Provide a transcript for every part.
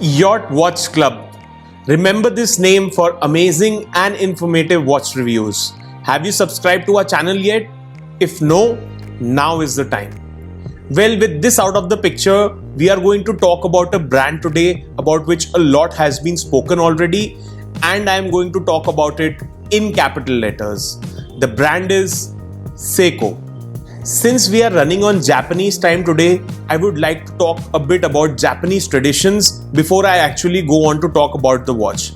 Yacht Watch Club. Remember this name for amazing and informative watch reviews. Have you subscribed to our channel yet? If no, now is the time. Well, with this out of the picture, we are going to talk about a brand today about which a lot has been spoken already, and I am going to talk about it in capital letters. The brand is Seiko. Since we are running on Japanese time today, I would like to talk a bit about Japanese traditions before I actually go on to talk about the watch.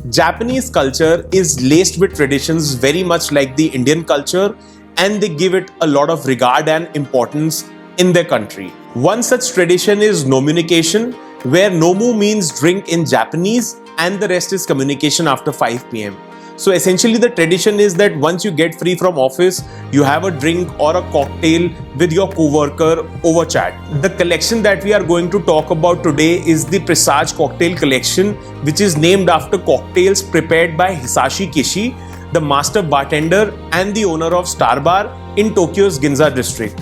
Japanese culture is laced with traditions very much like the Indian culture, and they give it a lot of regard and importance in their country. One such tradition is nomunication, where nomu means drink in Japanese and the rest is communication after 5 p.m. So essentially the tradition is that once you get free from office, you have a drink or a cocktail with your co-worker over chat. The collection that we are going to talk about today is the Presage cocktail collection, which is named after cocktails prepared by Hisashi Kishi, the master bartender and the owner of Star Bar in Tokyo's Ginza district.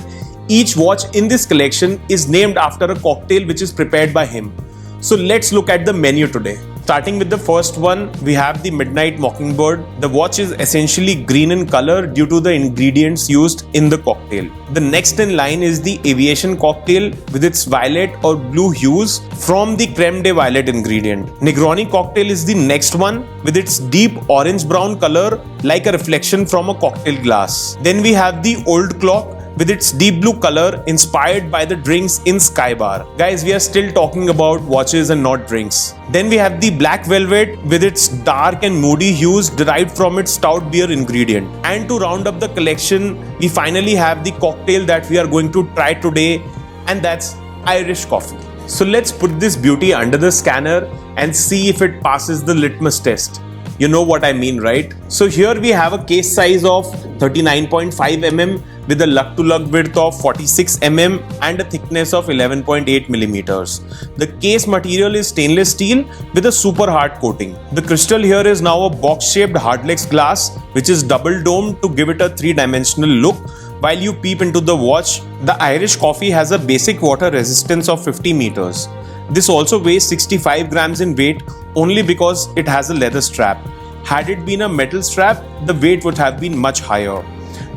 Each watch in this collection is named after a cocktail which is prepared by him. So let's look at the menu today. Starting with the first one, we have the Midnight Mockingbird. The watch is essentially green in color due to the ingredients used in the cocktail. The next in line is the Aviation cocktail with its violet or blue hues from the creme de violet ingredient. Negroni cocktail is the next one with its deep orange-brown color like a reflection from a cocktail glass. Then we have the Old Clock with its deep blue color inspired by the drinks in Sky Bar. Guys, we are still talking about watches and not drinks. Then we have the Black Velvet with its dark and moody hues derived from its stout beer ingredient. And to round up the collection, we finally have the cocktail that we are going to try today, and that's Irish coffee. So let's put this beauty under the scanner and see if it passes the litmus test. You know what I mean, right? So here we have a case size of 39.5 mm with a lug-to-lug width of 46 mm and a thickness of 11.8 mm. The case material is stainless steel with a super hard coating. The crystal here is now a box-shaped Hardlex glass which is double domed to give it a three-dimensional look. While you peep into the watch, the Irish coffee has a basic water resistance of 50 meters. This also weighs 65 grams in weight only because it has a leather strap. Had it been a metal strap, the weight would have been much higher.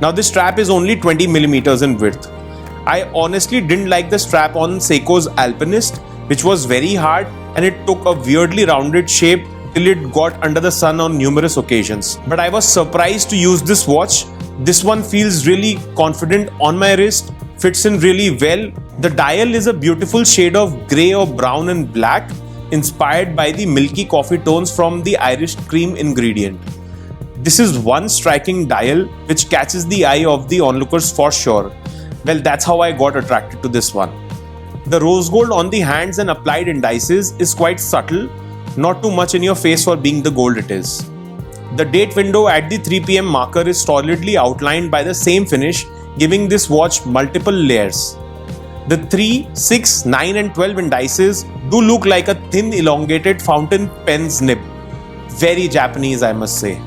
Now this strap is only 20 millimeters in width. I honestly didn't like the strap on Seiko's Alpinist, which was very hard and it took a weirdly rounded shape till it got under the sun on numerous occasions. But I was surprised to use this watch. This one feels really confident on my wrist, fits in really well. The dial is a beautiful shade of grey or brown and black, inspired by the milky coffee tones from the Irish cream ingredient. This is one striking dial which catches the eye of the onlookers for sure. Well, that's how I got attracted to this one. The rose gold on the hands and applied indices is quite subtle, not too much in your face for being the gold it is. The date window at the 3 p.m. marker is solidly outlined by the same finish, giving this watch multiple layers. The 3, 6, 9 and 12 indices do look like a thin elongated fountain pen's nib. Very Japanese, I must say.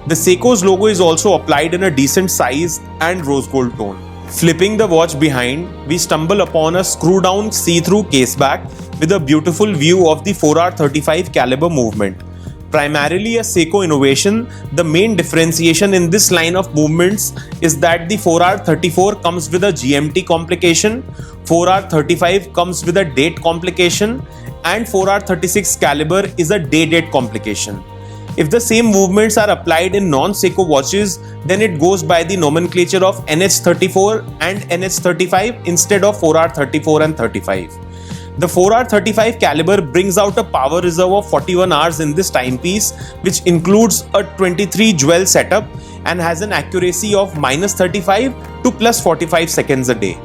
The Seiko's logo is also applied in a decent size and rose gold tone. Flipping the watch behind, we stumble upon a screw-down see-through caseback with a beautiful view of the 4R35 caliber movement. Primarily a Seiko innovation, the main differentiation in this line of movements is that the 4R34 comes with a GMT complication, 4R35 comes with a date complication, and 4R36 caliber is a day-date complication. If the same movements are applied in non-Seiko watches, then it goes by the nomenclature of NH34 and NH35 instead of 4R34 and 35. The 4R35 caliber brings out a power reserve of 41 hours in this timepiece, which includes a 23 jewel setup and has an accuracy of -35 to +45 seconds a day.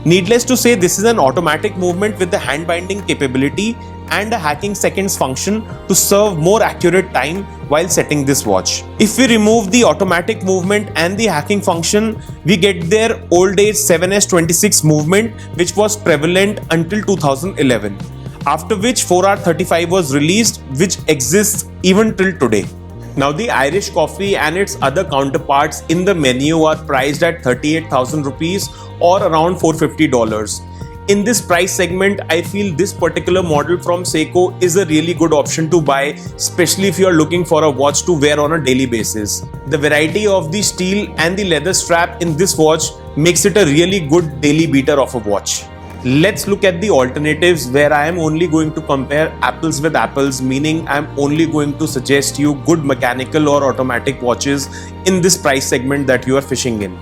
Needless to say, this is an automatic movement with the hand binding capability and a hacking seconds function to serve more accurate time while setting this watch. If we remove the automatic movement and the hacking function, we get their old age 7S26 movement, which was prevalent until 2011, after which 4R35 was released, which exists even till today. Now the Irish coffee and its other counterparts in the menu are priced at 38,000 rupees or around $450. In this price segment, I feel this particular model from Seiko is a really good option to buy, especially if you are looking for a watch to wear on a daily basis. The variety of the steel and the leather strap in this watch makes it a really good daily beater of a watch. Let's look at the alternatives where I am only going to compare apples with apples, meaning I am only going to suggest you good mechanical or automatic watches in this price segment that you are fishing in.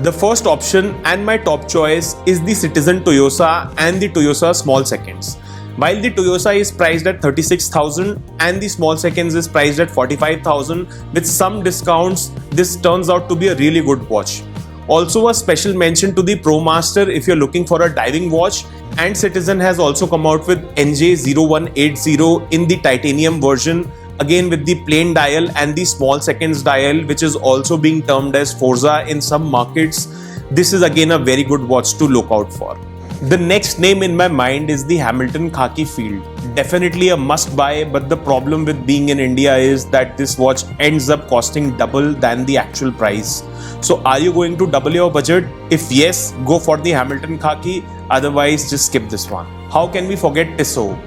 The first option and my top choice is the Citizen Tsuyosa and the Tsuyosa Small Seconds. While the Tsuyosa is priced at 36,000 and the Small Seconds is priced at 45,000, with some discounts, this turns out to be a really good watch. Also a special mention to the Promaster if you're looking for a diving watch, and Citizen has also come out with NJ0180 in the titanium version, again with the plain dial and the small seconds dial, which is also being termed as Forza in some markets. This is again a very good watch to look out for. The next name in my mind is the Hamilton Khaki Field. Definitely a must buy, but the problem with being in India is that this watch ends up costing double than the actual price. So are you going to double your budget? If yes, go for the Hamilton Khaki, otherwise just skip this one. How can we forget Tissot?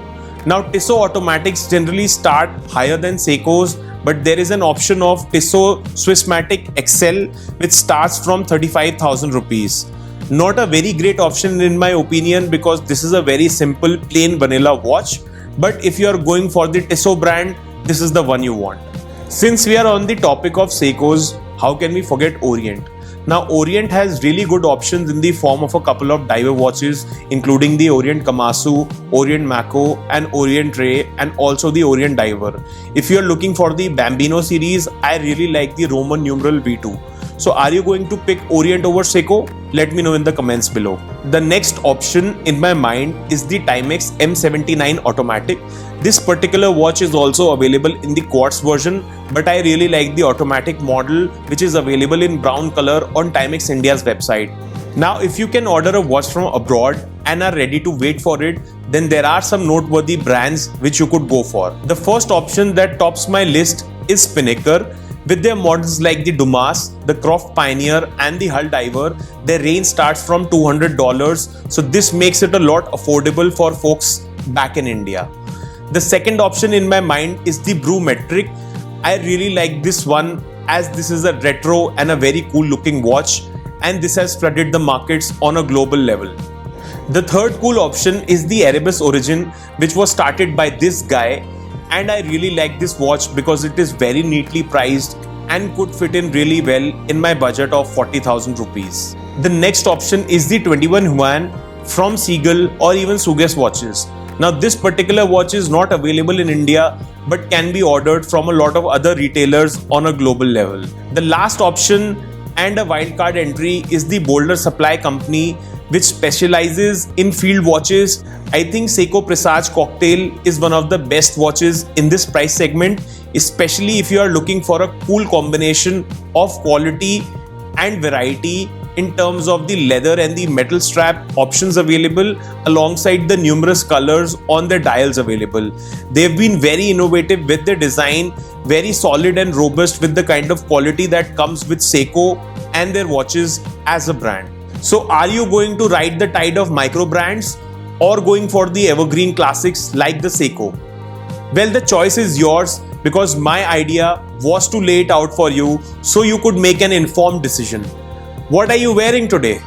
Now Tissot automatics generally start higher than Seiko's, but there is an option of Tissot Swissmatic XL which starts from 35,000 rupees. Not a very great option in my opinion, because this is a very simple plain vanilla watch, but if you are going for the Tissot brand, this is the one you want. Since we are on the topic of Seiko's, how can we forget Orient? Now Orient has really good options in the form of a couple of diver watches, including the Orient Kamasu, Orient Mako and Orient Ray, and also the Orient Diver. If you are looking for the Bambino series, I really like the Roman numeral V2. So are you going to pick Orient over Seiko? Let me know in the comments below. The next option in my mind is the Timex M79 Automatic. This particular watch is also available in the quartz version, but I really like the automatic model which is available in brown color on Timex India's website. Now if you can order a watch from abroad and are ready to wait for it, then there are some noteworthy brands which you could go for. The first option that tops my list is Spinnaker. With their models like the Dumas, the Croft Pioneer and the Hull Diver, their range starts from $200, so this makes it a lot affordable for folks back in India. The second option in my mind is the Brew Metric. I really like this one as this is a retro and a very cool looking watch, and this has flooded the markets on a global level. The third cool option is the Erebus Origin, which was started by this guy, and I really like this watch because it is very neatly priced and could fit in really well in my budget of 40,000 rupees. The next option is the 21 Yuan from Seagull or even Suges watches. Now this particular watch is not available in India but can be ordered from a lot of other retailers on a global level. The last option and a wildcard entry is the Boulder Supply Company, which specializes in field watches. I think Seiko Presage Cocktail is one of the best watches in this price segment, especially if you are looking for a cool combination of quality and variety in terms of the leather and the metal strap options available alongside the numerous colors on the dials available. They've been very innovative with their design, very solid and robust with the kind of quality that comes with Seiko and their watches as a brand. So are you going to ride the tide of micro brands or going for the evergreen classics like the Seiko? Well, the choice is yours, because my idea was to lay it out for you so you could make an informed decision. What are you wearing today?